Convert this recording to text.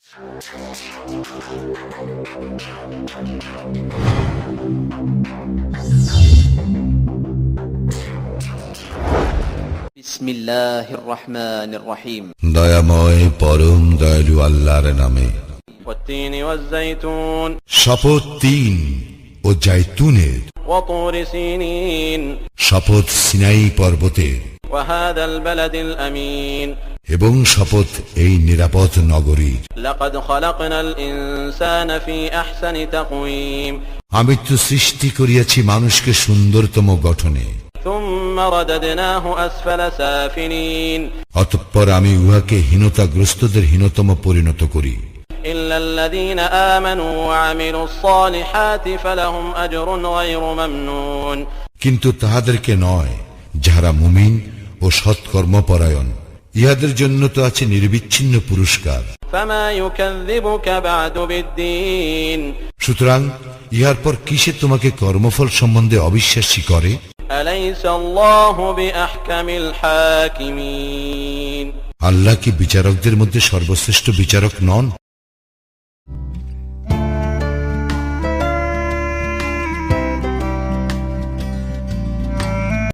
বিসমিল্লাহির রহমানির রহিম। দয়াময় পরম দয়ালু আল্লাহর নামে। والتين والزيتون শপথ তিন ও জাইতুনের। وطور سينين শপথ সিনাই পর্বতের। وهذا البلد الأمين এবং শপথ এই নিরাপদ নগরীর। لقد خلقنا الإنسان في أحسن تقويم আমি তো সৃষ্টি করিয়াছি মানুষকে সুন্দরতম গঠনে। ثم رددناه أسفل سافلين অতঃপর আমি উহাকে হীনতাগ্রস্তদের হীনতম পরিণত করি। إلا الذين آمنوا وعملوا الصالحات فلهم أجر غير ممنون কিন্তু তাহাদেরকে নয় যাহারা মুমিন ও সৎকর্মপরায়ণ, ইহাদের জন্য তো আছে নির্বিচ্ছিন্ন পুরস্কার। فما يكذبك بعد بالدين সুতরাং ইহার পর কিসে তোমাকে কর্মফল সম্বন্ধে অবিশ্বাসী করে? أليس الله بأحكم الحاكمين আল্লাহ কি বিচারকদের মধ্যে সর্বশ্রেষ্ঠ বিচারক নন?